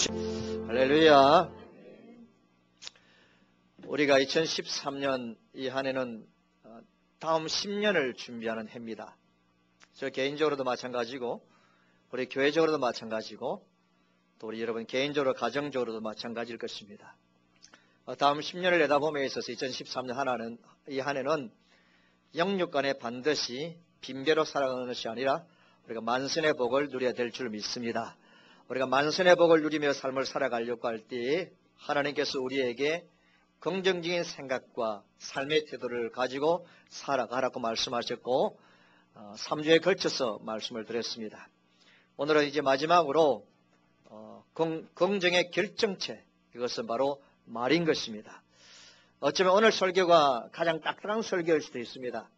할렐루야. 우리가 2013년 이 한 해는 다음 10년을 준비하는 해입니다. 저 개인적으로도 마찬가지고 우리 교회적으로도 마찬가지고 또 우리 여러분 개인적으로 가정적으로도 마찬가지일 것입니다. 다음 10년을 내다봄에 있어서 2013년 이 한 해는 영육 간에 반드시 빈배로 살아가는 것이 아니라 우리가 만선의 복을 누려야 될 줄 믿습니다. 우리가 만선의 복을 누리며 삶을 살아가려고 할 때 하나님께서 우리에게 긍정적인 생각과 삶의 태도를 가지고 살아가라고 말씀하셨고 3주에 걸쳐서 말씀을 드렸습니다. 오늘은 이제 마지막으로 긍정의 결정체, 이것은 바로 말인 것입니다. 어쩌면 오늘 설교가 가장 딱딱한 설교일 수도 있습니다.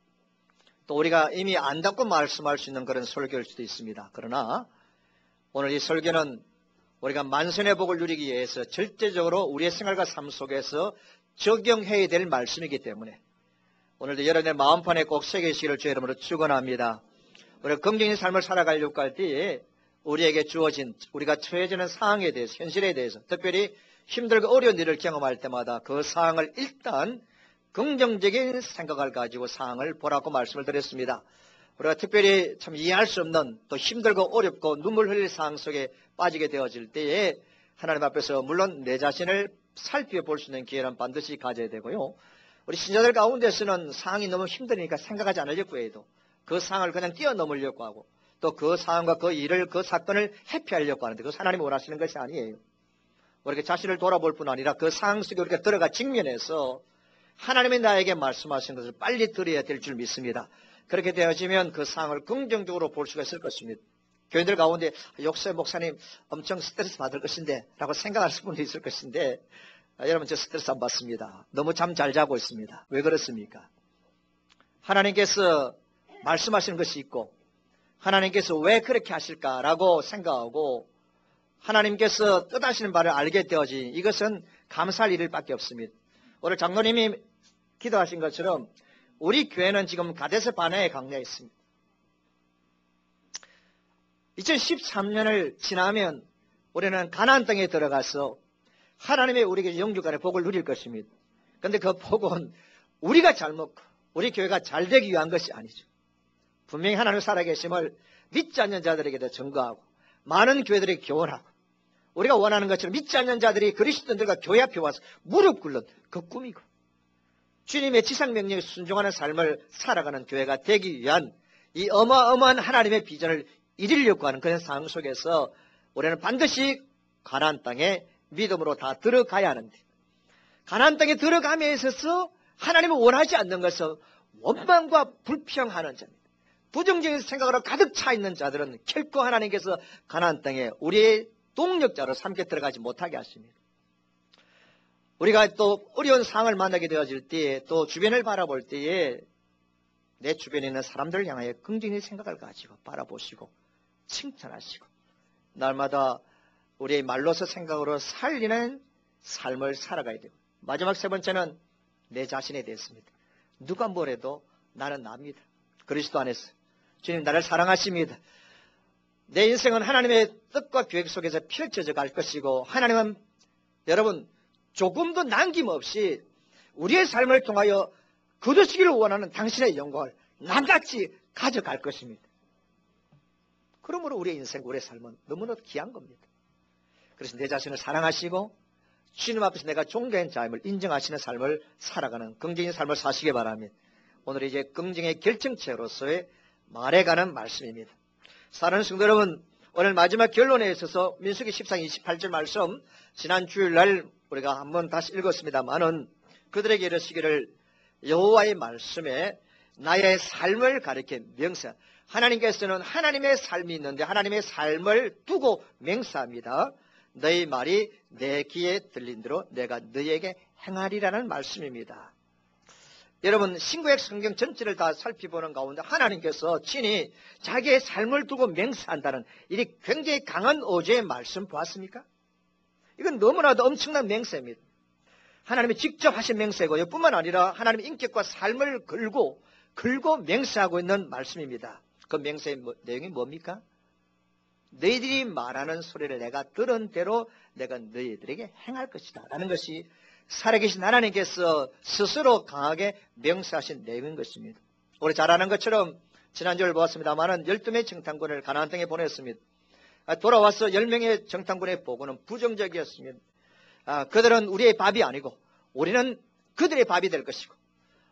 또 우리가 이미 안다고 말씀할 수 있는 그런 설교일 수도 있습니다. 그러나 오늘 이 설교는 우리가 만선의 복을 누리기 위해서 절대적으로 우리의 생활과 삶 속에서 적용해야 될 말씀이기 때문에 오늘도 여러분의 마음판에 꼭 새기시기를 주의 이름으로 축원합니다. 우리가 긍정적인 삶을 살아가려고 할 때에 우리에게 주어진 우리가 처해지는 상황에 대해서, 현실에 대해서, 특별히 힘들고 어려운 일을 경험할 때마다 그 상황을 일단 긍정적인 생각을 가지고 상황을 보라고 말씀을 드렸습니다. 우리가 특별히 참 이해할 수 없는 또 힘들고 어렵고 눈물 흘릴 상황 속에 빠지게 되어질 때에 하나님 앞에서 물론 내 자신을 살펴볼 수 있는 기회는 반드시 가져야 되고요. 우리 신자들 가운데서는 상황이 너무 힘드니까 생각하지 않으려고 해도 그 상황을 그냥 뛰어넘으려고 하고 또 그 상황과 그 일을, 그 사건을 회피하려고 하는데 그것은 하나님이 원하시는 것이 아니에요. 우리가 자신을 돌아볼 뿐 아니라 그 상황 속에 우리가 들어가 직면해서 하나님이 나에게 말씀하신 것을 빨리 들어야 될 줄 믿습니다. 그렇게 되어지면 그 상황을 긍정적으로 볼 수가 있을 것입니다. 교인들 가운데 욕세 목사님 엄청 스트레스 받을 것인데 라고 생각할 분도 있을 것인데 여러분 저 스트레스 안 받습니다. 너무 잠 잘 자고 있습니다. 왜 그렇습니까? 하나님께서 말씀하시는 것이 있고 하나님께서 왜 그렇게 하실까라고 생각하고 하나님께서 뜻하시는 바를 알게 되어지 이것은 감사할 일밖에 없습니다. 오늘 장로님이 기도하신 것처럼 우리 교회는 지금 가데스 바네아에 강ля에 있습니다. 2013년을 지나면 우리는 가나안 땅에 들어가서 하나님의 우리에게 영육간의 복을 누릴 것입니다. 그런데 그 복은 우리가 잘 먹고 우리 교회가 잘 되기 위한 것이 아니죠. 분명히 하나님 살아계심을 믿지 않는 자들에게도 증거하고 많은 교회들에게 교훈하고 우리가 원하는 것처럼 믿지 않는 자들이 그리스도인들과 교회 앞에 와서 무릎 꿇는 그 꿈이고 주님의 지상명령에 순종하는 삶을 살아가는 교회가 되기 위한 이 어마어마한 하나님의 비전을 이루려고 하는 그런 상황 속에서 우리는 반드시 가나안 땅에 믿음으로 다 들어가야 하는데 가나안 땅에 들어감에 있어서 하나님을 원하지 않는 것은 원망과 불평하는 자입니다. 부정적인 생각으로 가득 차 있는 자들은 결코 하나님께서 가나안 땅에 우리의 동력자로 삼게 들어가지 못하게 하십니다. 우리가 또 어려운 상황을 만나게 되어질 때에 또 주변을 바라볼 때에 내 주변에 있는 사람들을 향하여 긍정의 생각을 가지고 바라보시고 칭찬하시고 날마다 우리의 말로서 생각으로 살리는 삶을 살아가야 되고 마지막 세 번째는 내 자신에 대해서입니다. 누가 뭐래도 나는 납니다. 그리스도 안에서 주님 나를 사랑하십니다. 내 인생은 하나님의 뜻과 계획 속에서 펼쳐져 갈 것이고 하나님은 여러분 조금도 남김없이 우리의 삶을 통하여 거두시기를 원하는 당신의 영광을 남같이 가져갈 것입니다. 그러므로 우리의 인생, 우리의 삶은 너무나 귀한 겁니다. 그래서 내 자신을 사랑하시고 주님 앞에서 내가 존귀한 자임을 인정하시는 삶을 살아가는 긍정적인 삶을 사시기 바랍니다. 오늘 이제 긍정의 결정체로서의 말해가는 말씀입니다. 사랑하는 성도 여러분, 오늘 마지막 결론에 있어서 민수기 14장 28절 말씀 지난 주일날 우리가 한번 다시 읽었습니다만은 그들에게 이르시기를 여호와의 말씀에 나의 삶을 가리켜 명사. 하나님께서는 하나님의 삶이 있는데 하나님의 삶을 두고 맹세합니다. 너희 말이 내 귀에 들린 대로 내가 너희에게 행하리라는 말씀입니다. 여러분 신구약 성경 전체를 다 살펴보는 가운데 하나님께서 친히 자기의 삶을 두고 맹세한다는 이 굉장히 강한 어조의 말씀 보았습니까? 이건 너무나도 엄청난 맹세입니다. 하나님이 직접 하신 맹세고요. 뿐만 아니라 하나님의 인격과 삶을 걸고 맹세하고 있는 말씀입니다. 그 맹세의 내용이 뭡니까? 너희들이 말하는 소리를 내가 들은 대로 내가 너희들에게 행할 것이다 라는 것이 살아계신 하나님께서 스스로 강하게 명세하신 내용인 것입니다. 우리 잘 아는 것처럼 지난주를 보았습니다마는 12명의 정탐꾼을 가나안 땅에 보냈습니다. 돌아와서 10명의 정탐꾼의 보고는 부정적이었습니다. 그들은 우리의 밥이 아니고 우리는 그들의 밥이 될 것이고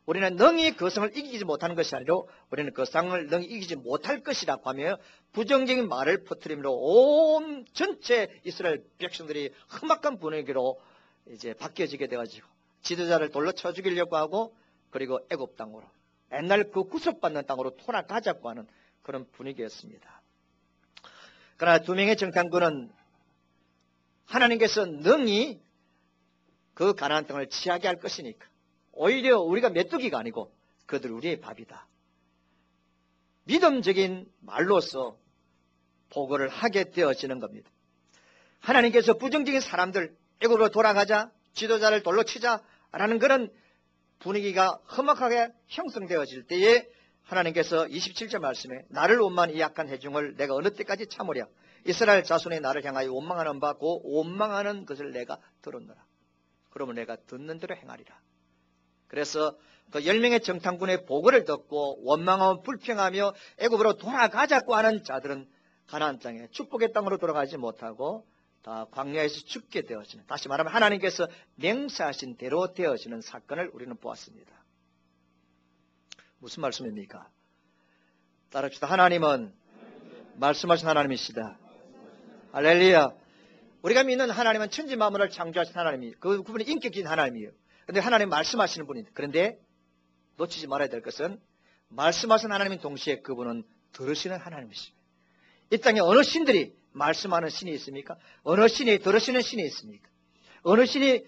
우리는 능히 그 성을 이기지 못하는 것이 아니라 우리는 그 성을 능히 이기지 못할 것이라고 하며 부정적인 말을 퍼뜨림으로 온 전체 이스라엘 백성들이 험악한 분위기로 이제 바뀌어지게 되어지고 지도자를 돌로 쳐 죽이려고 하고 그리고 애굽 땅으로 옛날 그 구속받는 땅으로 돌아가자고 하는 그런 분위기였습니다. 그러나 2명의 정탐꾼은 하나님께서 능히 그 가나안 땅을 취하게 할 것이니까 오히려 우리가 메뚜기가 아니고 그들 우리의 밥이다. 믿음적인 말로서 보고를 하게 되어지는 겁니다. 하나님께서 부정적인 사람들 애굽으로 돌아가자 지도자를 돌로 치자라는 그런 분위기가 험악하게 형성되어질 때에 하나님께서 27절 말씀에 나를 원망한 이 약한 회중을 내가 어느 때까지 참으랴 이스라엘 자손이 나를 향하여 원망하는 바 그 원망하는 것을 내가 들었노라. 그러면 내가 듣는 대로 행하리라. 그래서 그 10명의 정탐꾼의 보고를 듣고 원망하고 불평하며 애굽으로 돌아가자고 하는 자들은 가나안 땅에 축복의 땅으로 돌아가지 못하고 다 광야에서 죽게 되어지는, 다시 말하면 하나님께서 맹세하신 대로 되어지는 사건을 우리는 보았습니다. 무슨 말씀입니까? 따릅시다. 하나님은 말씀하신 하나님이시다. 할렐루야. 우리가 믿는 하나님은 천지 만물을 창조하신 하나님이에요. 그분이 인격적인 하나님이에요. 그런데 하나님 말씀하시는 분이에요. 그런데 놓치지 말아야 될 것은 말씀하신 하나님인 동시에 그분은 들으시는 하나님이십니다. 이 땅에 어느 신들이 말씀하는 신이 있습니까? 어느 신이 들으시는 신이 있습니까? 어느 신이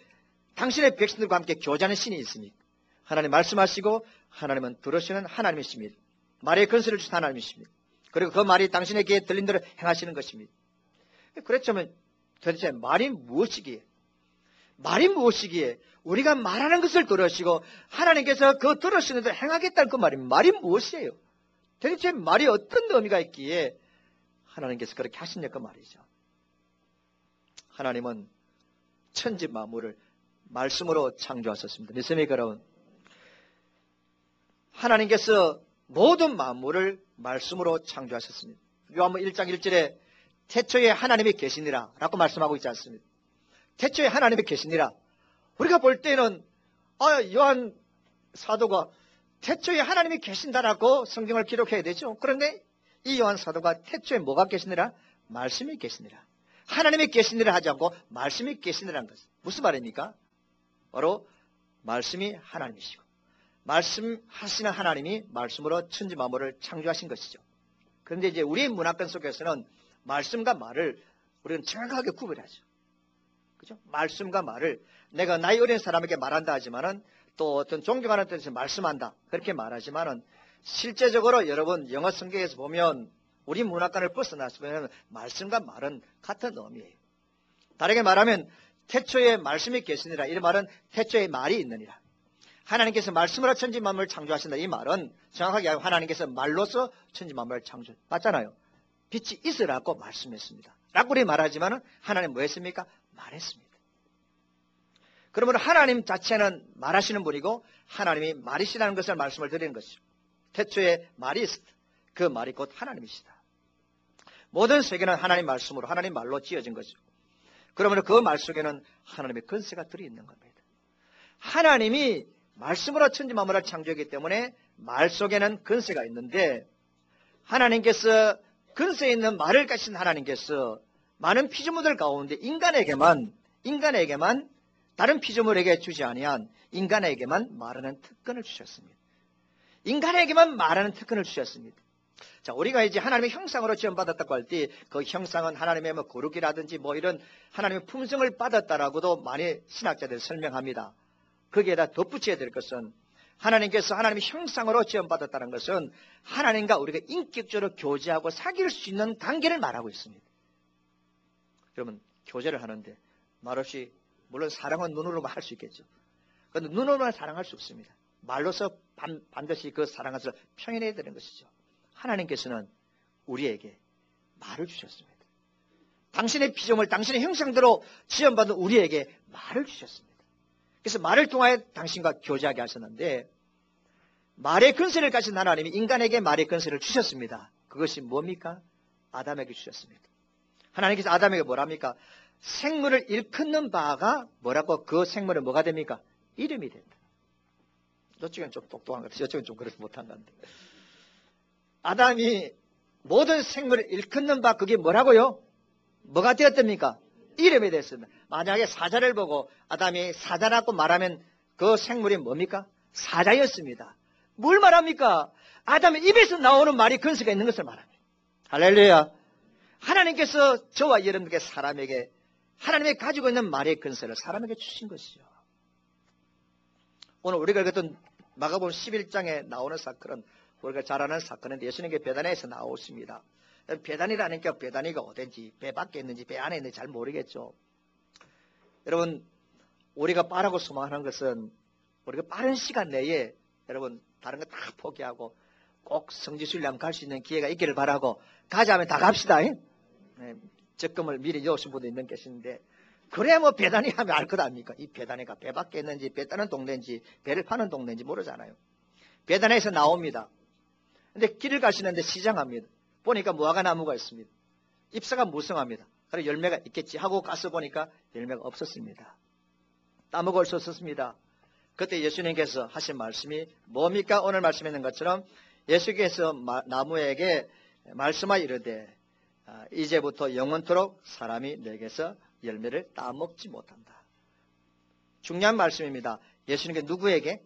당신의 백성들과 함께 교제하는 신이 있습니까? 하나님 말씀하시고 하나님은 들으시는 하나님이십니다. 말의 근세를 주신 하나님이십니다. 그리고 그 말이 당신의 귀에 들린 대로 행하시는 것입니다. 그렇다면 도대체 말이 무엇이기에? 말이 무엇이기에? 우리가 말하는 것을 들으시고 하나님께서 그 들으시는 대로 행하겠다는 그 말이 무엇이에요? 도대체 말이 어떤 의미가 있기에 하나님께서 그렇게 하시냐 그 말이죠. 하나님은 천지 만물을 말씀으로 창조하셨습니다. 믿습니까 여러분? 하나님께서 모든 만물을 말씀으로 창조하셨습니다. 요한복음 1장 1절에 태초에 하나님이 계시니라 라고 말씀하고 있지 않습니까? 태초에 하나님이 계시니라. 우리가 볼 때는 요한 사도가 태초에 하나님이 계신다라고 성경을 기록해야 되죠. 그런데 이 요한 사도가 태초에 뭐가 계시니라? 말씀이 계시니라. 하나님이 계시니라 하지 않고 말씀이 계시니라는 것은 무슨 말입니까? 바로 말씀이 하나님이시고 말씀하시는 하나님이 말씀으로 천지 만물을 창조하신 것이죠. 그런데 이제 우리의 문화권 속에서는 말씀과 말을 우리는 정확하게 구별하죠. 그죠? 말씀과 말을 내가 나이 어린 사람에게 말한다 하지만은 또 어떤 존경하는 뜻에서 말씀한다 그렇게 말하지만은 실제적으로 여러분 영어 성경에서 보면 우리 문화권을 벗어나서면 말씀과 말은 같은 의미예요. 다르게 말하면 태초에 말씀이 계시니라 이 말은 태초에 말이 있느니라. 하나님께서 말씀으로 천지 만물을 창조하신다 이 말은 정확하게 하나님께서 말로서 천지 만물을 창조 맞잖아요. 빛이 있으라고 말씀했습니다. 라고 우리 말하지만 하나님 뭐 했습니까? 말했습니다. 그러므로 하나님 자체는 말하시는 분이고 하나님이 말이시라는 것을 말씀을 드리는 것이죠. 태초에 말이 있었다. 그 말이 곧 하나님이시다. 모든 세계는 하나님 말씀으로 하나님 말로 지어진 거죠. 그러므로 그 말 속에는 하나님의 근세가 들어있는 겁니다. 하나님이 말씀으로 천지 만물을 창조했기 때문에 말 속에는 근세가 있는데 하나님께서 근세 있는 말을 가진 하나님께서 많은 피조물들 가운데 인간에게만 다른 피조물에게 주지 아니한 인간에게만 말하는 특권을 주셨습니다. 인간에게만 말하는 특권을 주셨습니다. 자, 우리가 이제 하나님의 형상으로 지음받았다고 할 때 그 형상은 하나님의 뭐 거룩이라든지 뭐 이런 하나님의 품성을 받았다라고도 많이 신학자들이 설명합니다. 거기에다 덧붙여야 될 것은 하나님께서 하나님의 형상으로 지음받았다는 것은 하나님과 우리가 인격적으로 교제하고 사귈 수 있는 관계를 말하고 있습니다. 그러면 교제를 하는데 말없이 물론 사랑은 눈으로만 할 수 있겠죠. 그런데 눈으로만 사랑할 수 없습니다. 말로서 반드시 그 사랑을 표현해야 되는 것이죠. 하나님께서는 우리에게 말을 주셨습니다. 당신의 피조물, 당신의 형상대로 지음받은 우리에게 말을 주셨습니다. 그래서 말을 통하여 당신과 교제하게 하셨는데, 말의 근세를 가진 하나님이 인간에게 말의 근세를 주셨습니다. 그것이 뭡니까? 아담에게 주셨습니다. 하나님께서 아담에게 뭐랍니까? 생물을 일컫는 바가 뭐라고? 그 생물은 뭐가 됩니까? 이름이 된다. 저쪽은 좀 똑똑한 것 같아요. 저쪽은 좀 그렇지 못한 것 같아요. 아담이 모든 생물을 일컫는 바 그게 뭐라고요? 뭐가 되었답니까? 이름이 됐습니다. 만약에 사자를 보고 아담이 사자라고 말하면 그 생물이 뭡니까? 사자였습니다. 뭘 말합니까? 아담의 입에서 나오는 말이 근세가 있는 것을 말합니다. 할렐루야. 하나님께서 저와 여러분에게 사람에게 하나님이 가지고 있는 말의 근세를 사람에게 주신 것이죠. 오늘 우리가 읽었던 마가복음 11장에 나오는 사건은 우리가 잘 아는 사건인데 예수님께 베다니에서 나오십니다. 베다니라는 게 베다니가 어딘지 배 밖에 있는지 배 안에 있는지 잘 모르겠죠. 여러분 우리가 빠르고 소망하는 것은 우리가 빠른 시간 내에 여러분 다른 거 다 포기하고 꼭 성지순례하면 갈 수 있는 기회가 있기를 바라고 가자면 다 갑시다. 네, 적금을 미리 넣으신 분도 있는 계시는데 그래야 뭐 배단이 하면 알 것 아닙니까? 이 배단이가 배 밖에 있는지 배 따는 동네인지 배를 파는 동네인지 모르잖아요. 배단에서 나옵니다. 근데 길을 가시는데 시장합니다. 보니까 무화과 나무가 있습니다. 잎사가 무성합니다. 그래서 열매가 있겠지 하고 가서 보니까 열매가 없었습니다. 따먹을 수 없었습니다. 그때 예수님께서 하신 말씀이 뭡니까? 오늘 말씀했는 것처럼 예수께서 나무에게 말씀하여 이르되 이제부터 영원토록 사람이 내게서 열매를 따먹지 못한다. 중요한 말씀입니다. 예수님께 누구에게?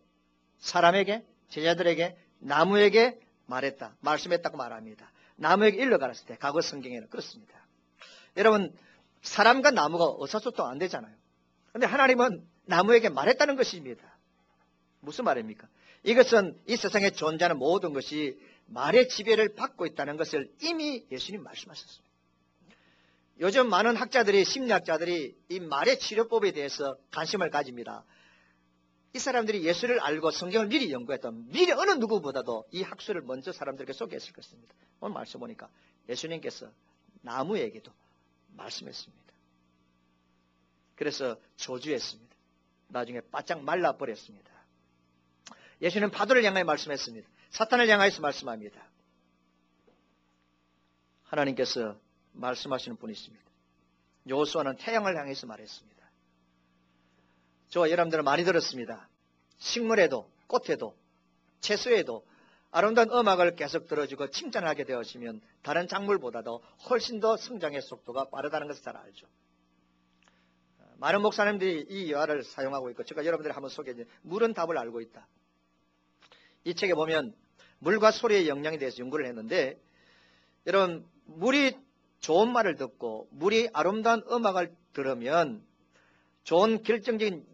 사람에게? 제자들에게? 나무에게 말했다. 말씀했다고 말합니다. 나무에게 일러가랐을 때 과거 성경에는 그렇습니다. 여러분 사람과 나무가 의사소통 안 되잖아요. 그런데 하나님은 나무에게 말했다는 것입니다. 무슨 말입니까? 이것은 이 세상에 존재하는 모든 것이 말의 지배를 받고 있다는 것을 이미 예수님 말씀하셨습니다. 요즘 많은 학자들이 심리학자들이 이 말의 치료법에 대해서 관심을 가집니다. 이 사람들이 예수를 알고 성경을 미리 연구했던 미리 어느 누구보다도 이 학술을 먼저 사람들에게 소개했을 것입니다. 오늘 말씀 보니까 예수님께서 나무에게도 말씀했습니다. 그래서 저주했습니다. 나중에 바짝 말라버렸습니다. 예수는 파도를 향하여 말씀했습니다. 사탄을 향하여서 말씀합니다. 하나님께서 말씀하시는 분이십니다. 여호수아는 태양을 향해서 말했습니다. 저와 여러분들은 많이 들었습니다. 식물에도 꽃에도 채소에도 아름다운 음악을 계속 들어주고 칭찬하게 되어지면 다른 작물보다도 훨씬 더 성장의 속도가 빠르다는 것을 잘 알죠. 많은 목사님들이 이 유화를 사용하고 있고 제가 여러분들이 한번 소개해 물은 답을 알고 있다. 이 책에 보면 물과 소리의 영향에 대해서 연구를 했는데 여러분 물이 좋은 말을 듣고 물이 아름다운 음악을 들으면 좋은 결정적인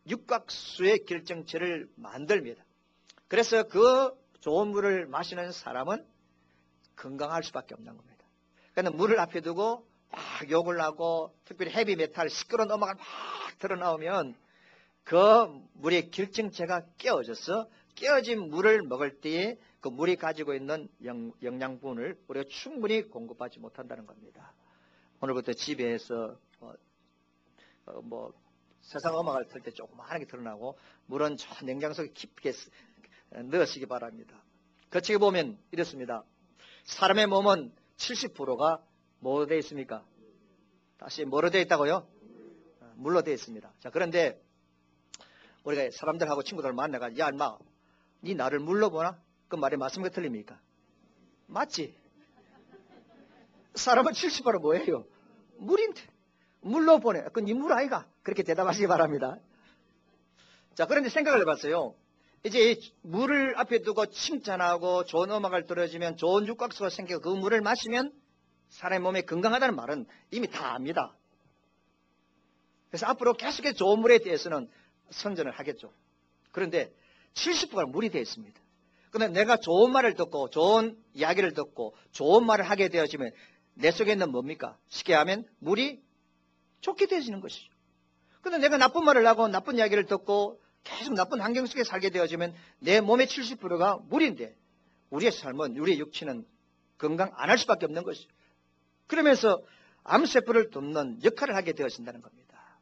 육각수의 결정체를 만듭니다. 그래서 그 좋은 물을 마시는 사람은 건강할 수밖에 없는 겁니다. 그러니까 물을 앞에 두고 막 욕을 하고 특별히 헤비메탈 시끄러운 음악을 막 틀어나오면 그 물의 결정체가 깨어져서 깨어진 물을 먹을 때에 그 물이 가지고 있는 영양분을 우리가 충분히 공급하지 못한다는 겁니다. 오늘부터 집에서 세상 음악을 틀 때 조그마하게 틀어나고 물은 저 냉장고에 깊게 넣으시기 바랍니다. 그 책에 보면 이렇습니다. 사람의 몸은 70%가 뭐로 되어 있습니까? 다시 뭐로 되어 있다고요? 물로 되어 있습니다. 자, 그런데 우리가 사람들하고 친구들 만나가 야 인마 니 나를 물로 보나? 그 말이 맞습니까? 틀립니까? 맞지? 사람은 70% 뭐예요? 물인데 물로 보내. 그건 니 물 아이가? 그렇게 대답하시기 바랍니다. 자, 그런데 생각을 해봤어요. 이제 이 물을 앞에 두고 칭찬하고 좋은 음악을 들어주면 좋은 육각수가 생기고 그 물을 마시면 사람의 몸에 건강하다는 말은 이미 다 압니다. 그래서 앞으로 계속해서 좋은 물에 대해서는 선전을 하겠죠. 그런데 70%가 물이 되어 있습니다. 그런데 내가 좋은 말을 듣고 좋은 이야기를 듣고 좋은 말을 하게 되어지면 내 속에 있는 뭡니까? 쉽게 하면 물이 좋게 되어지는 것이죠. 그런데 내가 나쁜 말을 하고 나쁜 이야기를 듣고 계속 나쁜 환경 속에 살게 되어지면 내 몸의 70%가 물인데 우리의 삶은 우리의 육체는 건강 안 할 수밖에 없는 것이죠. 그러면서 암세포를 돕는 역할을 하게 되어진다는 겁니다.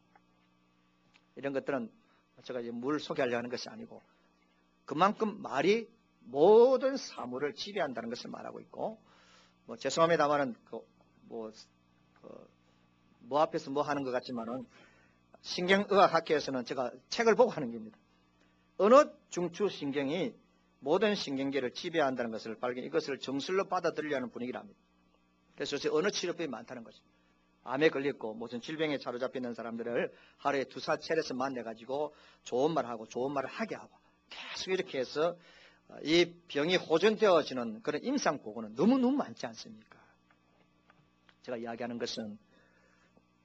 이런 것들은 제가 이제 뭘 소개하려고 하는 것이 아니고 그만큼 말이 모든 사물을 지배한다는 것을 말하고 있고, 죄송합니다만은 뭐 앞에서 뭐 하는 것 같지만은 신경의학 학회에서는 제가 책을 보고 하는 겁니다. 어느 중추신경이 모든 신경계를 지배한다는 것을 발견, 이것을 정술로 받아들이려는 분위기랍니다. 그래서 요새 어느 치료법이 많다는 거죠. 암에 걸렸고 무슨 질병에 사로잡혀 있는 사람들을 하루에 2~4차례서 만나가지고 좋은 말하고 좋은 말을 하게 하고 계속 이렇게 해서 이 병이 호전되어지는 그런 임상보고는 너무너무 많지 않습니까? 제가 이야기하는 것은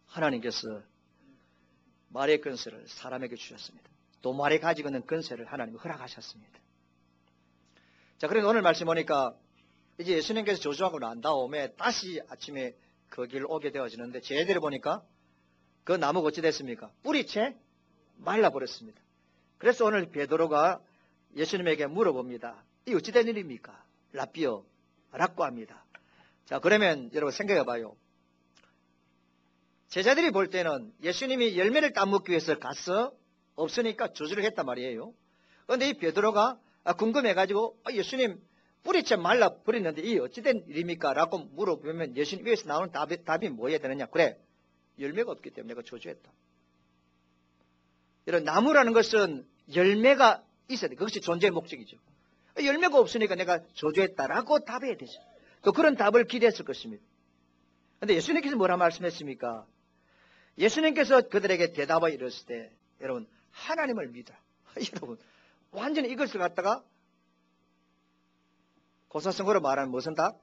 하나님께서 말의 근세를 사람에게 주셨습니다. 또 말이 가지고 있는 근세를 하나님이 허락하셨습니다. 자, 그런데 오늘 말씀 보니까 이제 예수님께서 저주하고 난 다음에 다시 아침에 그 길 오게 되어지는데 제대로 보니까 그 나무가 어찌 됐습니까? 뿌리채 말라버렸습니다. 그래서 오늘 베드로가 예수님에게 물어봅니다. 이 어찌 된 일입니까? 라비어, 라고 합니다. 자, 그러면 여러분 생각해 봐요. 제자들이 볼 때는 예수님이 열매를 따먹기 위해서 가서 없으니까 저주를 했단 말이에요. 그런데 이 베드로가 궁금해가지고 예수님 뿌리채 말라버렸는데 이 어찌된 일입니까? 라고 물어보면 예수님 위에서 나오는 답이 뭐해야 되느냐? 그래, 열매가 없기 때문에 내가 저주했다. 이런 나무라는 것은 열매가 있어야 돼. 그것이 존재의 목적이죠. 열매가 없으니까 내가 저주했다라고 답해야 되죠. 또 그런 답을 기대했을 것입니다. 그런데 예수님께서 뭐라 말씀했습니까? 예수님께서 그들에게 대답을 이랬을 때 여러분 하나님을 믿어라. 여러분 완전히 이것을 갖다가 고사성어로 말하는 무슨 답?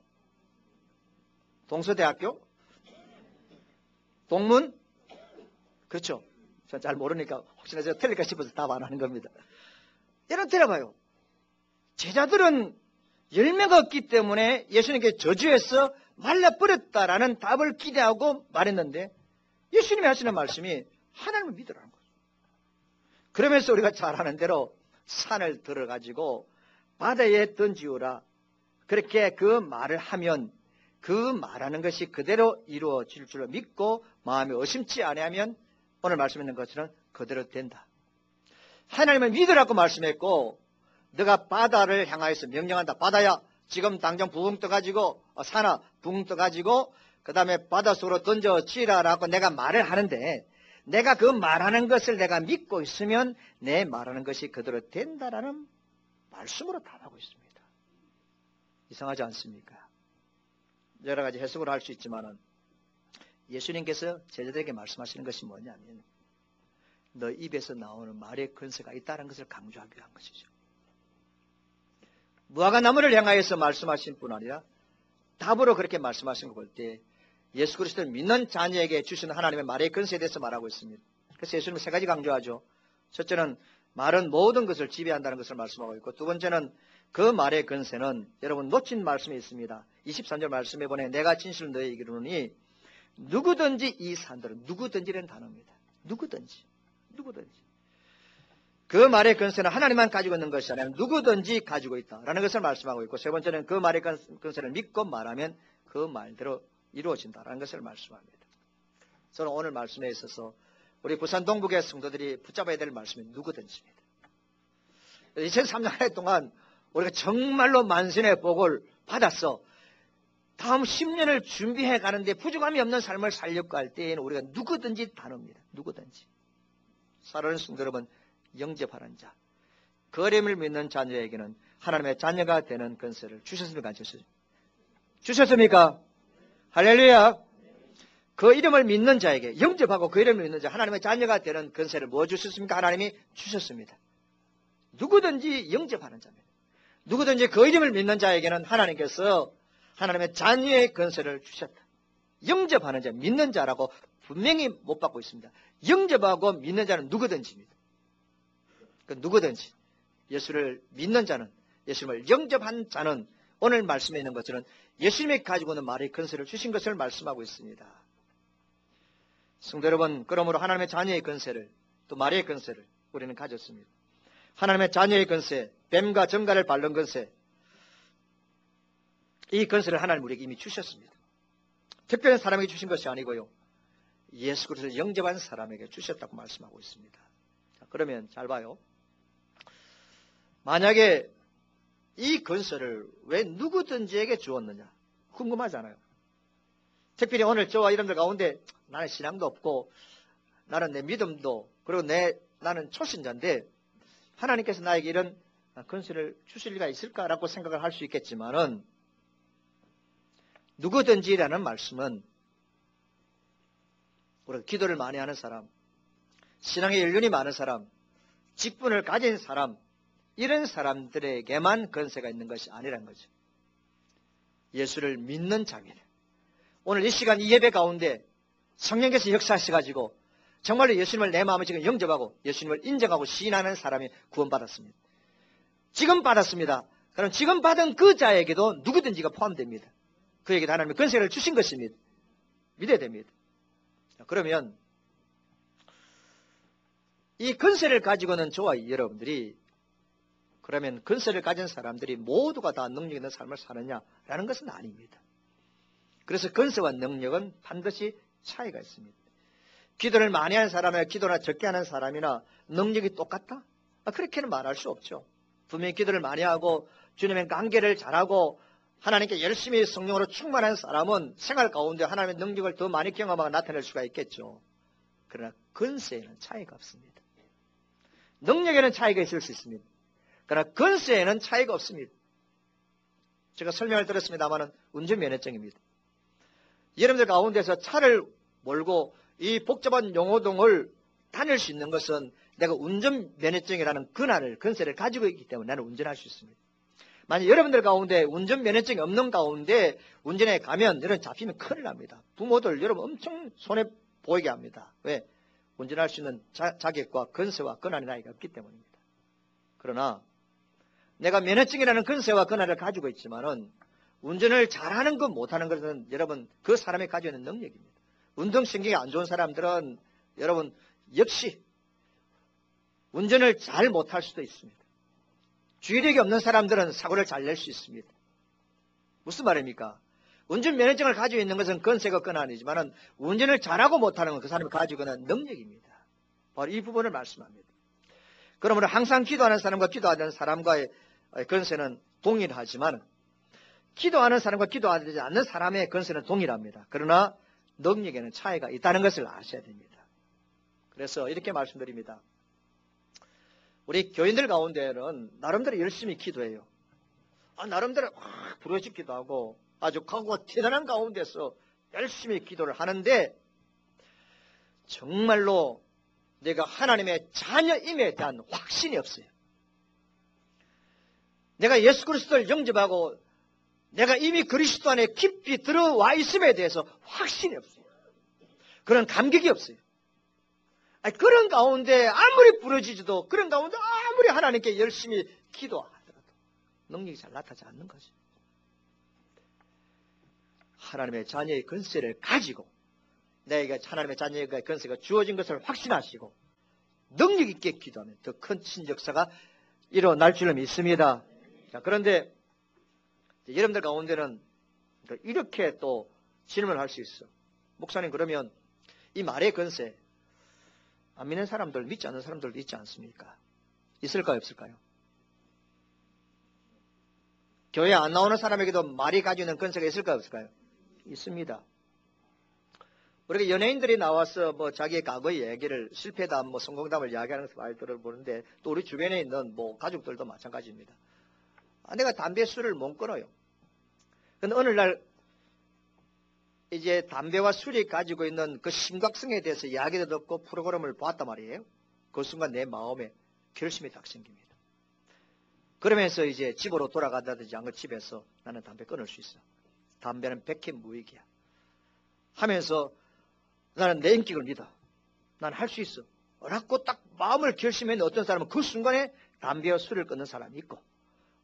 동서대학교? 동문? 그렇죠. 전 잘 모르니까 혹시나 제가 틀릴까 싶어서 답 안 하는 겁니다. 여러분 들어봐요. 제자들은 열매가 없기 때문에 예수님께 저주해서 말라버렸다라는 답을 기대하고 말했는데 예수님이 하시는 말씀이 하나님을 믿으라는 거죠. 그러면서 우리가 잘 아는 대로 산을 들어가지고 바다에 던지우라. 그렇게 그 말을 하면 그 말하는 것이 그대로 이루어질 줄로 믿고 마음에 의심치 아니하면 오늘 말씀했는 것처럼 그대로 된다. 하나님을 믿으라고 말씀했고 너가 바다를 향하여서 명령한다. 바다야 지금 당장 붕 떠가지고 산아 붕 떠가지고 그 다음에 바닷속으로 던져지라라고 내가 말을 하는데 내가 그 말하는 것을 내가 믿고 있으면 내 말하는 것이 그대로 된다라는 말씀으로 답하고 있습니다. 이상하지 않습니까? 여러 가지 해석을 할 수 있지만은 예수님께서 제자들에게 말씀하시는 것이 뭐냐면 너 입에서 나오는 말의 근세가 있다는 것을 강조하기 위한 것이죠. 무화과 나무를 향하여서 말씀하신 뿐 아니라 답으로 그렇게 말씀하신 거 볼 때 예수 그리스도를 믿는 자녀에게 주시는 하나님의 말의 근세에 대해서 말하고 있습니다. 그래서 예수님은 세 가지 강조하죠. 첫째는 말은 모든 것을 지배한다는 것을 말씀하고 있고 두 번째는 그 말의 근세는 여러분 놓친 말씀이 있습니다. 23절 말씀에 보내 내가 진실을 너희에게 이르노니 누구든지 이 산들은 누구든지라는 단어입니다. 누구든지 그 말의 근세는 하나님만 가지고 있는 것이 아니라 누구든지 가지고 있다라는 것을 말씀하고 있고 세 번째는 그 말의 근세를 믿고 말하면 그 말대로 이루어진다라는 것을 말씀합니다. 저는 오늘 말씀에 있어서 우리 부산 동북의 성도들이 붙잡아야 될 말씀이 누구든지입니다. 2003년 한 해 동안 우리가 정말로 만신의 복을 받았어. 다음 10년을 준비해 가는데 부족함이 없는 삶을 살려고 할 때에는 우리가 누구든지 단어입니다. 누구든지. 사랑하는 성도 여러분, 영접하는 자, 거림을 믿는 자녀에게는 하나님의 자녀가 되는 권세를 주셨습니까? 안 주셨습니까? 주셨습니까? 할렐루야. 그 이름을 믿는 자에게 영접하고 그 이름을 믿는 자 하나님의 자녀가 되는 권세를 뭐 주셨습니까? 하나님이 주셨습니다. 누구든지 영접하는 자입니다. 누구든지 그 이름을 믿는 자에게는 하나님께서 하나님의 자녀의 권세를 주셨다. 영접하는 자, 믿는 자라고 분명히 못 받고 있습니다. 영접하고 믿는 자는 누구든지입니다. 그 누구든지 예수를 믿는 자는, 예수님을 영접한 자는 오늘 말씀에 있는 것처럼 예수님이 가지고 있는 말의 권세를 주신 것을 말씀하고 있습니다. 성도 여러분, 그러므로 하나님의 자녀의 권세를, 또 말의 권세를 우리는 가졌습니다. 하나님의 자녀의 권세, 뱀과 정갈을 밟는 권세, 이 권세를 하나님 우리에게 이미 주셨습니다. 특별한 사람에게 주신 것이 아니고요. 예수 그리스도를 영접한 사람에게 주셨다고 말씀하고 있습니다. 자, 그러면 잘 봐요. 만약에 이 권세를 왜 누구든지에게 주었느냐? 궁금하잖아요. 특별히 오늘 저와 여러분들 가운데 나는 신앙도 없고 나는 내 믿음도 그리고 나는 초신자인데 하나님께서 나에게 이런 권세를 주실 리가 있을까라고 생각을 할 수 있겠지만은 누구든지라는 말씀은 우리가 기도를 많이 하는 사람, 신앙의 연륜이 많은 사람, 직분을 가진 사람, 이런 사람들에게만 권세가 있는 것이 아니라는 거죠. 예수를 믿는 자에게 오늘 이 시간 이 예배 가운데 성령께서 역사하셔가지고 정말로 예수님을 내 마음에 지금 영접하고 예수님을 인정하고 시인하는 사람이 구원받았습니다. 지금 받았습니다. 그럼 지금 받은 그 자에게도 누구든지가 포함됩니다. 그에게 하나님의 권세를 주신 것입니다. 믿어야 됩니다. 그러면 이 권세를 가지고는 저와 여러분들이 그러면 권세를 가진 사람들이 모두가 다 능력 있는 삶을 사느냐라는 것은 아닙니다. 그래서 권세와 능력은 반드시 차이가 있습니다. 기도를 많이 하는 사람이나 기도나 적게 하는 사람이나 능력이 똑같다? 그렇게는 말할 수 없죠. 분명히 기도를 많이 하고 주님의 관계를 잘하고 하나님께 열심히 성령으로 충만한 사람은 생활 가운데 하나님의 능력을 더 많이 경험하고 나타낼 수가 있겠죠. 그러나 권세에는 차이가 없습니다. 능력에는 차이가 있을 수 있습니다. 그러나 권세에는 차이가 없습니다. 제가 설명을 드렸습니다만 운전면허증입니다. 여러분들 가운데서 차를 몰고 이 복잡한 용호동을 다닐 수 있는 것은 내가 운전면허증이라는 권세를 가지고 있기 때문에 나는 운전할 수 있습니다. 만약 여러분들 가운데 운전면허증이 없는 가운데 운전에 가면 여러분 잡히면 큰일 납니다. 부모들 여러분 엄청 손해 보이게 합니다. 왜? 운전할 수 있는 자격과 권세와 권한이 나이가 없기 때문입니다. 그러나 내가 면허증이라는 권세와 권한을 가지고 있지만은 운전을 잘하는 것 못하는 것은 여러분 그 사람이 가지고 있는 능력입니다. 운동신경이 안 좋은 사람들은 여러분 역시 운전을 잘 못할 수도 있습니다. 주의력이 없는 사람들은 사고를 잘 낼 수 있습니다. 무슨 말입니까? 운전면허증을 가지고 있는 것은 권세가 권한이지만 운전을 잘하고 못하는 건 그 사람이 가지고 있는 능력입니다. 바로 이 부분을 말씀합니다. 그러므로 항상 기도하는 사람과 기도하는 사람과의 권세는 동일하지만 기도하는 사람과 기도하지 않는 사람의 권세는 동일합니다. 그러나 능력에는 차이가 있다는 것을 아셔야 됩니다. 그래서 이렇게 말씀드립니다. 우리 교인들 가운데는 나름대로 열심히 기도해요. 나름대로 부러지기도 하고 아주 각오가 대단한 가운데서 열심히 기도를 하는데 정말로 내가 하나님의 자녀임에 대한 확신이 없어요. 내가 예수 그리스도를 영접하고 내가 이미 그리스도 안에 깊이 들어와 있음에 대해서 확신이 없어요. 그런 감격이 없어요. 그런 가운데 아무리 부러지지도 그런 가운데 아무리 하나님께 열심히 기도하더라도 능력이 잘 나타나지 않는 거죠. 하나님의 자녀의 권세를 가지고 내가 하나님의 자녀의 권세가 주어진 것을 확신하시고 능력 있게 기도하면 더 큰 친역사가 일어날 줄을 믿습니다. 자, 그런데 여러분들 가운데는 이렇게 또 질문을 할 수 있어. 목사님 그러면 이 말의 권세 안 믿는 사람들, 믿지 않는 사람들도 있지 않습니까? 있을까요, 없을까요? 교회 안 나오는 사람에게도 말이 가지고 있는 권세가 있을까요, 없을까요? 있습니다. 우리가 연예인들이 나와서 뭐 자기의 과거의 얘기를 실패담, 뭐 성공담을 이야기하는 것을 많이 들어보는데 또 우리 주변에 있는 뭐 가족들도 마찬가지입니다. 내가 담배 술을 못 끊어요. 근데 어느 날 이제 담배와 술이 가지고 있는 그 심각성에 대해서 이야기를 듣고 프로그램을 봤단 말이에요. 그 순간 내 마음에 결심이 딱 생깁니다. 그러면서 이제 집으로 돌아간다든지 안 그 집에서 나는 담배 끊을 수 있어. 담배는 백해무익이야. 하면서 나는 내 인격을 믿어. 난 할 수 있어. 라고 딱 마음을 결심했는데 어떤 사람은 그 순간에 담배와 술을 끊는 사람이 있고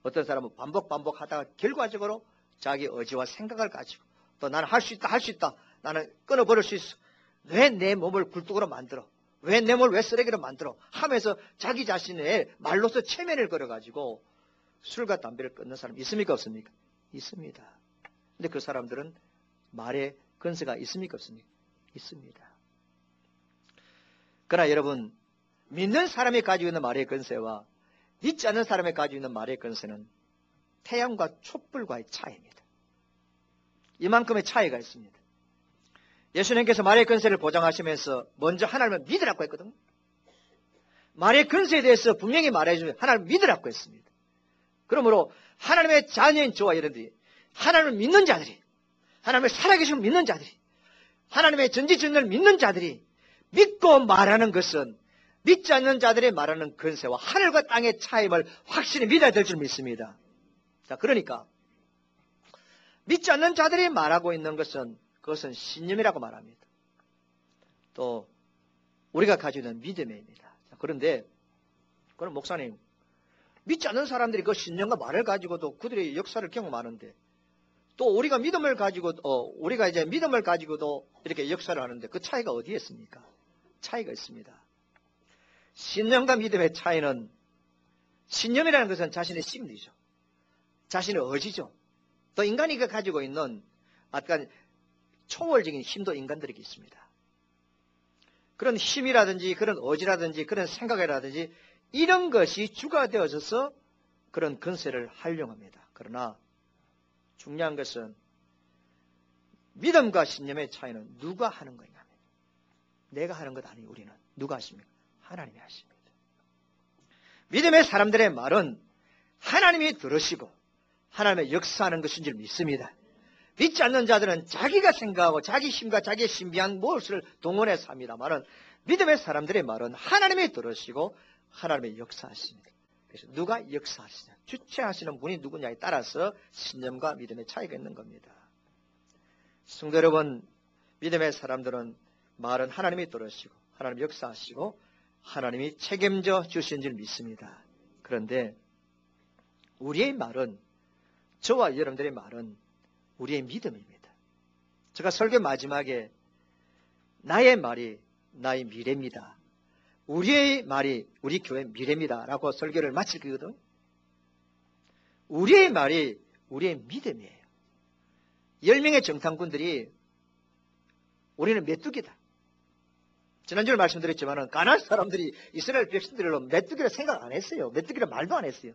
어떤 사람은 반복하다가 결과적으로 자기 의지와 생각을 가지고 또 나는 할 수 있다, 할 수 있다. 나는 끊어버릴 수 있어. 왜 내 몸을 굴뚝으로 만들어? 왜 내 몸을 왜 쓰레기로 만들어? 하면서 자기 자신의 말로서 체면을 걸어가지고 술과 담배를 끊는 사람 있습니까? 없습니까? 있습니다. 근데 그 사람들은 말에 근세가 있습니까? 없습니까? 있습니다. 그러나 여러분, 믿는 사람이 가지고 있는 말의 근세와 믿지 않는 사람이 가지고 있는 말의 근세는 태양과 촛불과의 차이입니다. 이만큼의 차이가 있습니다. 예수님께서 말의 근세를 보장하시면서 먼저 하나님을 믿으라고 했거든요. 말의 근세에 대해서 분명히 말해주면 하나님을 믿으라고 했습니다. 그러므로 하나님의 자녀인 저와 여러분들이, 하나님을 믿는 자들이, 하나님의 살아계심을 믿는 자들이, 하나님의 전지전능을 믿는 자들이 믿고 말하는 것은 믿지 않는 자들이 말하는 근세와 하늘과 땅의 차이를 확실히 믿어야 될 줄 믿습니다. 자, 그러니까 믿지 않는 자들이 말하고 있는 것은 그것은 신념이라고 말합니다. 또 우리가 가지고 있는 믿음입니다. 자, 그런데 그럼 목사님, 믿지 않는 사람들이 그 신념과 말을 가지고도 그들의 역사를 경험하는데 또 우리가 믿음을 가지고도 이렇게 역사를 하는데 그 차이가 어디에 있습니까? 차이가 있습니다. 신념과 믿음의 차이는, 신념이라는 것은 자신의 심리죠. 자신의 의지죠. 또 인간이 가지고 있는 약간 초월적인 힘도 인간들에게 있습니다. 그런 힘이라든지 그런 의지라든지 그런 생각이라든지 이런 것이 주가 되어져서 그런 근세를 활용합니다. 그러나 중요한 것은 믿음과 신념의 차이는 누가 하는 거냐. 내가 하는 것 아니에요. 우리는. 누가 하십니까? 하나님이 하십니다. 믿음의 사람들의 말은 하나님이 들으시고 하나님의 역사하는 것인 줄 믿습니다. 믿지 않는 자들은 자기가 생각하고 자기 힘과 자기의 신비한 무엇을 동원해서 합니다만은 믿음의 사람들의 말은 하나님이 들으시고 하나님의 역사하십니다. 그래서 누가 역사하시냐, 주체하시는 분이 누구냐에 따라서 신념과 믿음의 차이가 있는 겁니다. 성도 여러분, 믿음의 사람들은 말은 하나님이 들으시고 하나님이 역사하시고 하나님이 책임져 주신 줄 믿습니다. 그런데 우리의 말은, 저와 여러분들의 말은 우리의 믿음입니다. 제가 설교 마지막에 나의 말이 나의 미래입니다. 우리의 말이 우리 교회의 미래입니다. 라고 설교를 마칠 거거든. 우리의 말이 우리의 믿음이에요. 10명의 정탐꾼들이 우리는 메뚜기다. 지난주에 말씀드렸지만 가나안 사람들이 이스라엘 백성들로 메뚜기라 생각 안 했어요. 메뚜기라 말도 안 했어요.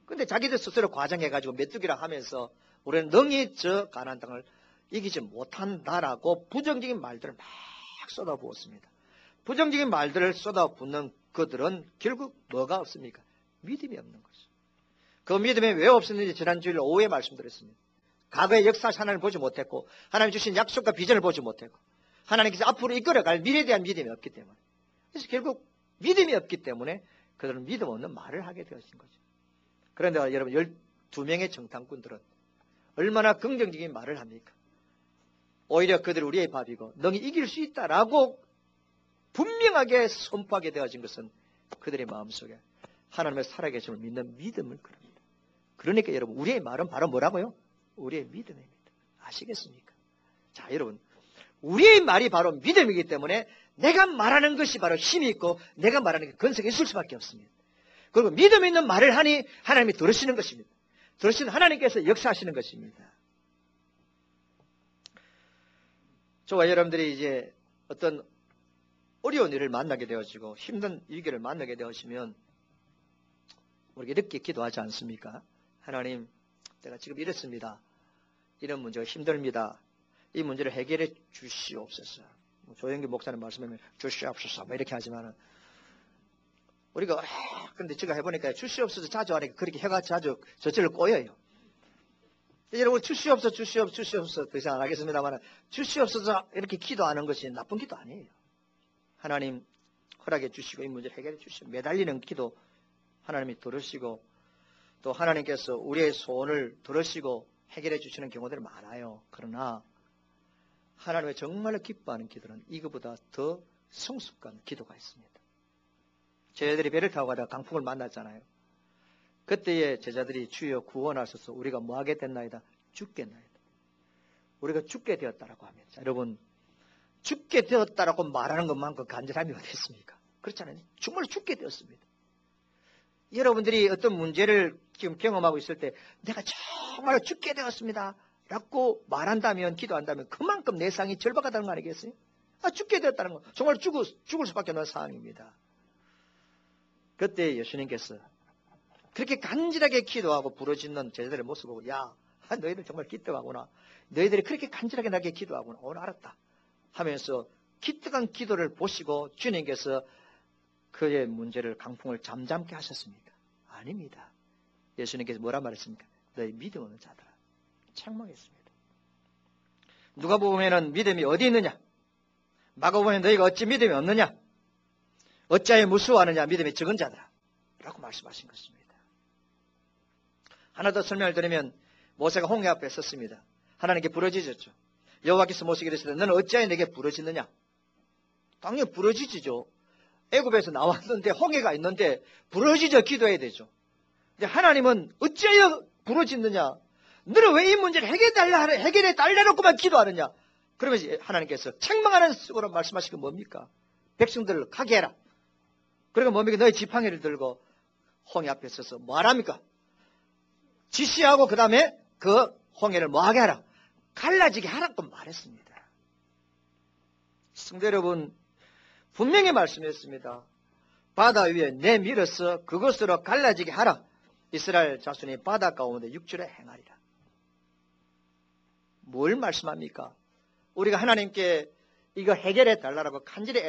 근데 자기들 스스로 과장해가지고 메뚜기라 하면서 우리는 능히 저 가나안 땅을 이기지 못한다라고 부정적인 말들을 막 쏟아부었습니다. 부정적인 말들을 쏟아붓는 그들은 결국 뭐가 없습니까? 믿음이 없는 거죠. 그 믿음이 왜 없었는지 지난주일 오후에 말씀드렸습니다. 과거의 역사 하나님을 보지 못했고 하나님 주신 약속과 비전을 보지 못했고 하나님께서 앞으로 이끌어갈 미래에 대한 믿음이 없기 때문에, 그래서 결국 믿음이 없기 때문에 그들은 믿음 없는 말을 하게 되어진 거죠. 그런데 여러분, 12명의 정탐꾼들은 얼마나 긍정적인 말을 합니까? 오히려 그들이 우리의 밥이고 능히 이길 수 있다라고 분명하게 선포하게 되어진 것은 그들의 마음속에 하나님의 살아계심을 믿는 믿음을 그럽니다. 그러니까 여러분, 우리의 말은 바로 뭐라고요? 우리의 믿음입니다. 아시겠습니까? 자, 여러분, 우리의 말이 바로 믿음이기 때문에 내가 말하는 것이 바로 힘이 있고 내가 말하는 게 근세가 있을 수밖에 없습니다. 그리고 믿음 있는 말을 하니 하나님이 들으시는 것입니다. 들으시는 하나님께서 역사하시는 것입니다. 저와 여러분들이 이제 어떤 어려운 일을 만나게 되어지고 힘든 위기를 만나게 되어지면 우리가 이렇게 기도하지 않습니까? 하나님, 내가 지금 이렇습니다. 이런 문제가 힘듭니다. 이 문제를 해결해 주시옵소서. 조영기 목사님 말씀하면 주시옵소서 뭐 이렇게 하지만은 우리가 근데 제가 해보니까 주시옵소서 자주 하니까 그렇게 해가 자주 저절로 꼬여요. 여러분, 주시옵소서 더 이상 안 하겠습니다만 주시옵소서 이렇게 기도하는 것이 나쁜 기도 아니에요. 하나님 허락해 주시고 이 문제를 해결해 주시고 매달리는 기도 하나님이 들으시고 또 하나님께서 우리의 소원을 들으시고 해결해 주시는 경우들이 많아요. 그러나 하나님의 정말로 기뻐하는 기도는 이거보다 더 성숙한 기도가 있습니다. 제자들이 배를 타고 가다가 강풍을 만났잖아요. 그때의 제자들이 주여 구원하소서, 우리가 뭐하게 됐나이다? 죽겠나이다. 우리가 죽게 되었다라고 합니다. 자, 여러분, 죽게 되었다라고 말하는 것만큼 간절함이 어디 있습니까? 그렇잖아요. 정말 죽게 되었습니다. 여러분들이 어떤 문제를 지금 경험하고 있을 때 내가 정말 죽게 되었습니다 라고 말한다면, 기도한다면 그만큼 내 상이 절박하다는 거 아니겠어요? 죽게 되었다는 거. 정말 죽을 수밖에 없는 상황입니다. 그때 예수님께서 그렇게 간절하게 기도하고 부르짖는 제자들의 모습을 보고, 야, 너희들 정말 기특하구나. 너희들이 그렇게 간절하게 나게 기도하구나. 오늘 알았다. 하면서 기특한 기도를 보시고 주님께서 그의 문제를, 강풍을 잠잠케 하셨습니까? 아닙니다. 예수님께서 뭐라 말했습니까? 너희 믿음 없는 자들아. 책망했습니다. 누가복음에는 믿음이 어디 있느냐? 마가복음에 너희가 어찌 믿음이 없느냐? 어찌하여 무수하느냐? 믿음이 적은 자들아. 라고 말씀하신 것입니다. 하나 더 설명을 드리면, 모세가 홍해 앞에 섰습니다. 하나님께 부르짖었죠. 여호와께서 모세에게 이르시되 너는 어찌하여 내게 부르짖느냐? 당연히 부르짖죠. 애굽에서 나왔는데 홍해가 있는데 부르짖어 기도해야 되죠. 근데 하나님은 어찌하여 부르짖느냐? 너는 왜 이 문제를 해결해 달라놓고만 기도하느냐? 그러면서 하나님께서 책망하는 식으로 말씀하신 게 뭡니까? 백성들을 가게 해라. 그리고 뭡니까? 너의 지팡이를 들고 홍해 앞에 서서 뭐 하랍니까? 지시하고 그 다음에 그 홍해를 뭐하게 하라? 갈라지게 하라고 말했습니다. 성도 여러분, 분명히 말씀했습니다. 바다 위에 내밀어서 그것으로 갈라지게 하라. 이스라엘 자손이 바다 가운데 육지로 행하리라. 뭘 말씀합니까? 우리가 하나님께 이거 해결해 달라고 간절히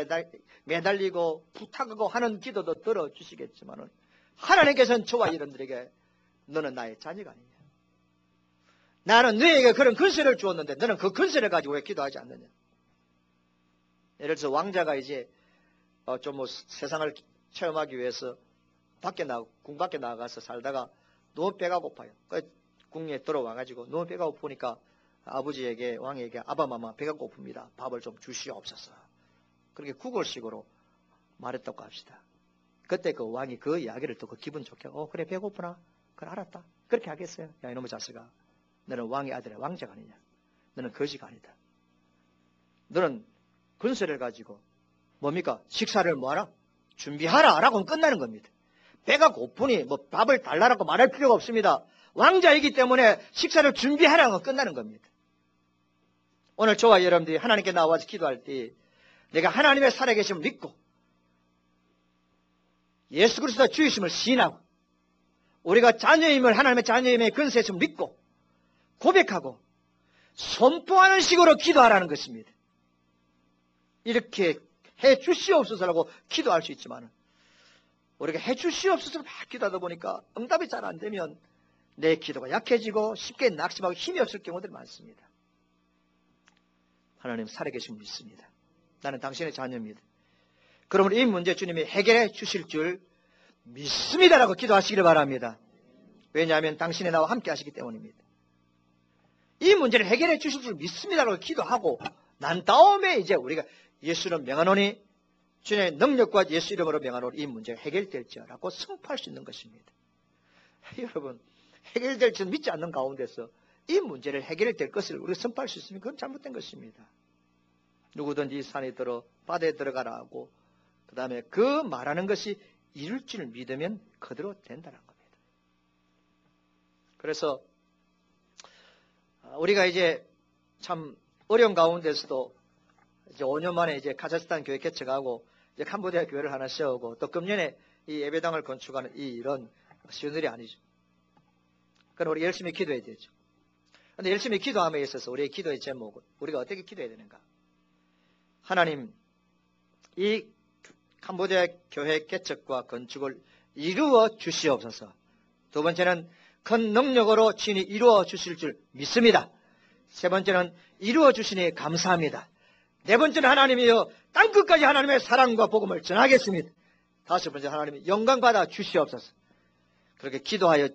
매달리고 부탁하고 하는 기도도 들어주시겠지만 하나님께서는 저와 여러분들에게 너는 나의 자녀가 아니냐? 나는 너에게 그런 근세를 주었는데 너는 그 근세를 가지고 왜 기도하지 않느냐? 예를 들어서 왕자가 이제 좀 뭐 세상을 체험하기 위해서 궁 밖에 나가서 살다가 너무 배가 고파요. 궁에 들어와가지고 너무 배가 고프니까 아버지에게, 왕에게, 아바마마 배가 고픕니다. 밥을 좀 주시옵소서. 그렇게 구걸식으로 말했다고 합시다. 그때 그 왕이 그 이야기를 듣고 기분 좋게, 그래 배고프나? 그래 알았다. 그렇게 하겠어요. 야 이놈의 자식아, 너는 왕의 아들의 왕자가 아니냐? 너는 거지가 아니다. 너는 근세를 가지고 뭡니까? 식사를 뭐하라? 준비하라 라고 끝나는 겁니다. 배가 고프니 뭐 밥을 달라라고 말할 필요가 없습니다. 왕자이기 때문에 식사를 준비하라고 끝나는 겁니다. 오늘 저와 여러분들이 하나님께 나와서 기도할 때 내가 하나님의 살아계심을 믿고 예수 그리스도 주이심을 시인하고 우리가 자녀임을, 하나님의 자녀임의 근세심을 믿고 고백하고 선포하는 식으로 기도하라는 것입니다. 이렇게 해 주시옵소서라고 기도할 수 있지만 우리가 해 주시옵소서 막 기도하다 보니까 응답이 잘 안 되면 내 기도가 약해지고 쉽게 낙심하고 힘이 없을 경우들이 많습니다. 하나님 살아계심을 믿습니다. 나는 당신의 자녀입니다. 그러므로 이 문제 주님이 해결해 주실 줄 믿습니다라고 기도하시기를 바랍니다. 왜냐하면 당신의 나와 함께 하시기 때문입니다. 이 문제를 해결해 주실 줄 믿습니다라고 기도하고 난 다음에 이제 우리가 예수는 명하노니 주님의 능력과 예수 이름으로 명하노니 이 문제가 해결될지라고 선포할 수 있는 것입니다. 여러분, 해결될 줄 믿지 않는 가운데서 이 문제를 해결될 것을 우리가 선포할 수 있으면 그건 잘못된 것입니다. 누구든지 산에 들어 바다에 들어가라 고 그 다음에 그 말하는 것이 이룰 줄 믿으면 그대로 된다는 겁니다. 그래서 우리가 이제 참 어려운 가운데서도 이제 5년 만에 이제 카자흐스탄 교회 개척하고 이제 캄보디아 교회를 하나 세우고 또 금년에 이 예배당을 건축하는 이 일은 쉬운 일이 아니죠. 그럼 우리 열심히 기도해야 되죠. 그런데 열심히 기도함에 있어서 우리의 기도의 제목은 우리가 어떻게 기도해야 되는가? 하나님, 이 캄보디아 교회 개척과 건축을 이루어 주시옵소서. 두 번째는 큰 능력으로 주인이 이루어 주실 줄 믿습니다. 세 번째는 이루어 주시니 감사합니다. 네 번째는 하나님이여 땅끝까지 하나님의 사랑과 복음을 전하겠습니다. 다섯 번째 하나님이 영광 받아 주시옵소서. 그렇게 기도해야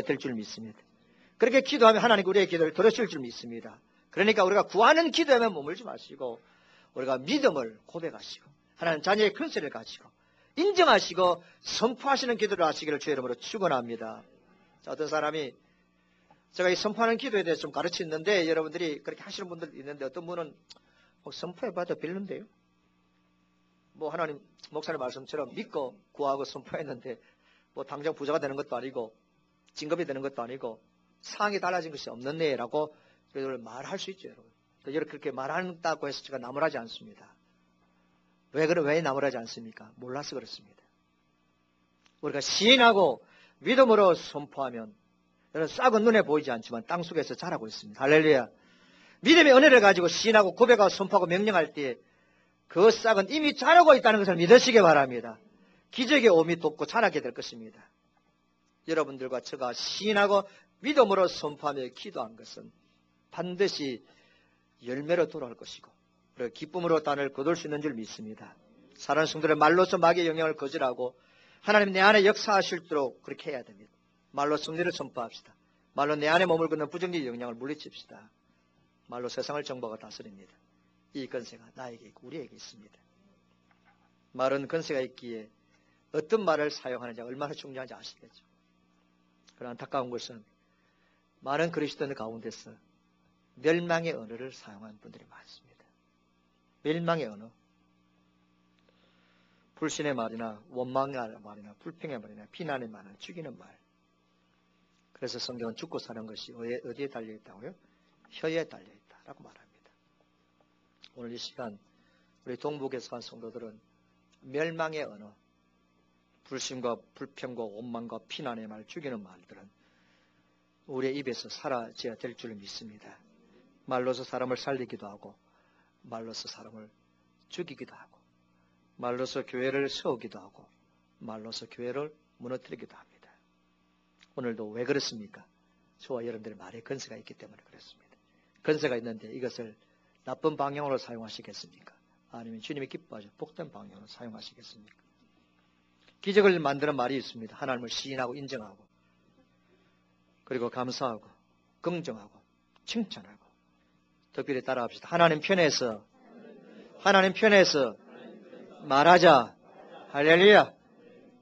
될 줄 믿습니다. 그렇게 기도하면 하나님 우리의 기도를 들으실 줄 믿습니다. 그러니까 우리가 구하는 기도에만 머물지 마시고 우리가 믿음을 고백하시고 하나님 자녀의 근세를 가지고 인정하시고 선포하시는 기도를 하시기를 주의 이름으로 축원합니다. 어떤 사람이 제가 이 선포하는 기도에 대해서 좀 가르치는데 여러분들이 그렇게 하시는 분들 있는데 어떤 분은 선포해봐도 별론데요. 뭐 하나님 목사님 말씀처럼 믿고 구하고 선포했는데 뭐 당장 부자가 되는 것도 아니고 진급이 되는 것도 아니고 상황이 달라진 것이 없는데라고 그래서 말할 수 있죠, 여러분. 여러분 그렇게 말한다고 해서 제가 나무라지 않습니다. 왜 나무라지 않습니까? 몰라서 그렇습니다. 우리가 시인하고 믿음으로 선포하면 여러분 싹은 눈에 보이지 않지만 땅속에서 자라고 있습니다. 할렐루야. 믿음의 은혜를 가지고 시인하고 고백하고 선포하고 명령할 때 그 싹은 이미 자라고 있다는 것을 믿으시기 바랍니다. 기적의 오미 돕고 자라게 될 것입니다. 여러분들과 제가 시인하고 믿음으로 선포하며 기도한 것은 반드시 열매로 돌아올 것이고 그리고 기쁨으로 단을 거둘 수 있는 줄 믿습니다. 사랑하는 성도들의 말로서 마귀의 영향을 거절하고 하나님 내 안에 역사하실도록 그렇게 해야 됩니다. 말로 승리를 선포합시다. 말로 내 안에 머물고있는 부정적인 영향을 물리칩시다. 말로 세상을 정복하고 다스립니다. 이 권세가 나에게 있고 우리에게 있습니다. 말은 권세가 있기에 어떤 말을 사용하느냐 얼마나 중요한지 아시겠죠. 그러나 안타까운 것은 많은 그리스도인 가운데서 멸망의 언어를 사용하는 분들이 많습니다. 멸망의 언어, 불신의 말이나 원망의 말이나 불평의 말이나 비난의 말이나 죽이는 말. 그래서 성경은 죽고 사는 것이 어디에 달려있다고요? 혀에 달려있다라고 말합니다. 오늘 이 시간 우리 동북에서 간 성도들은 멸망의 언어, 불신과 불평과 원망과 비난의 말, 죽이는 말들은 우리의 입에서 사라져야 될 줄 믿습니다. 말로서 사람을 살리기도 하고 말로서 사람을 죽이기도 하고 말로서 교회를 세우기도 하고 말로서 교회를 무너뜨리기도 합니다. 오늘도 왜 그렇습니까? 저와 여러분들의 말에 권세가 있기 때문에 그렇습니다. 권세가 있는데 이것을 나쁜 방향으로 사용하시겠습니까? 아니면 주님이 기뻐하셔 복된 방향으로 사용하시겠습니까? 기적을 만드는 말이 있습니다. 하나님을 시인하고 인정하고 그리고 감사하고 긍정하고 칭찬하고 특별히 따라합시다. 하나님 편에서 말하자. 할렐루야.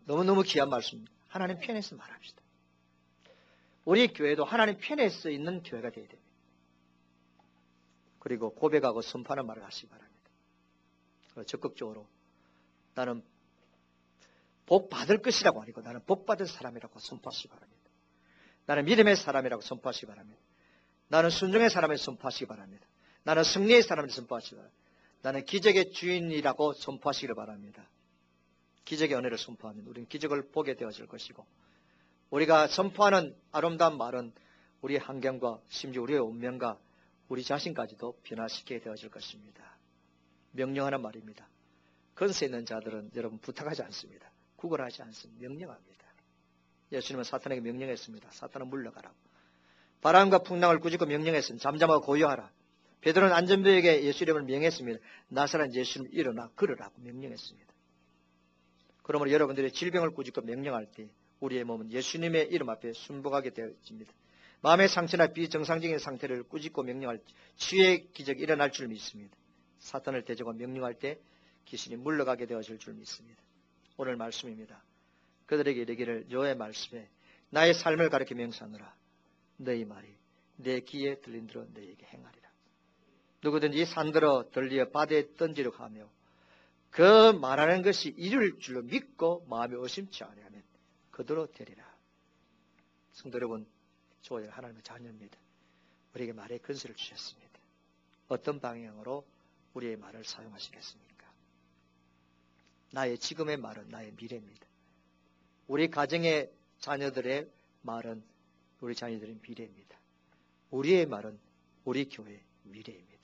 너무너무 귀한 말씀입니다. 하나님 편에서 말합시다. 우리 교회도 하나님 편에서 있는 교회가 되어야 됩니다. 그리고 고백하고 선포하는 말을 하시기 바랍니다. 적극적으로 나는 복 받을 것이라고 아니고 나는 복 받은 사람이라고 선포하시기 바랍니다. 나는 믿음의 사람이라고 선포하시기 바랍니다. 나는 순종의 사람을 선포하시기 바랍니다. 나는 승리의 사람을 선포하시기 바랍니다. 나는 기적의 주인이라고 선포하시기를 바랍니다. 기적의 은혜를 선포하면 우리는 기적을 보게 되어질 것이고 우리가 선포하는 아름다운 말은 우리의 환경과 심지어 우리의 운명과 우리 자신까지도 변화시키게 되어질 것입니다. 명령하는 말입니다. 권세 있는 자들은 여러분 부탁하지 않습니다. 구걸하지 않습니다. 명령합니다. 예수님은 사탄에게 명령했습니다. 사탄은 물러가라고. 바람과 풍랑을 꾸짖고 명령했습니다. 잠잠하고 고요하라. 베드로는 안전병에게 예수 이름을 명했습니다. 나사렛 예수님 일어나 걸으라고 명령했습니다. 그러므로 여러분들이 질병을 꾸짖고 명령할 때 우리의 몸은 예수님의 이름 앞에 순복하게 되어집니다. 마음의 상처나 비정상적인 상태를 꾸짖고 명령할 치유의 기적이 일어날 줄 믿습니다. 사탄을 대적하고 명령할 때 귀신이 물러가게 되어질 줄 믿습니다. 오늘 말씀입니다. 그들에게 이르기를 여호와의 말씀에 나의 삶을 가르쳐 명사하느라 너희 말이 내 귀에 들린 대로 너희에게 행하리라. 누구든지 산들어 들리어 바다에 던지려고 하며 그 말하는 것이 이룰 줄로 믿고 마음에 의심치 아니하면 그대로 되리라. 성도 여러분, 저와 하나님의 자녀입니다. 우리에게 말의 근세를 주셨습니다. 어떤 방향으로 우리의 말을 사용하시겠습니까? 나의 지금의 말은 나의 미래입니다. 우리 가정의 자녀들의 말은 우리 자녀들의 미래입니다. 우리의 말은 우리 교회의 미래입니다.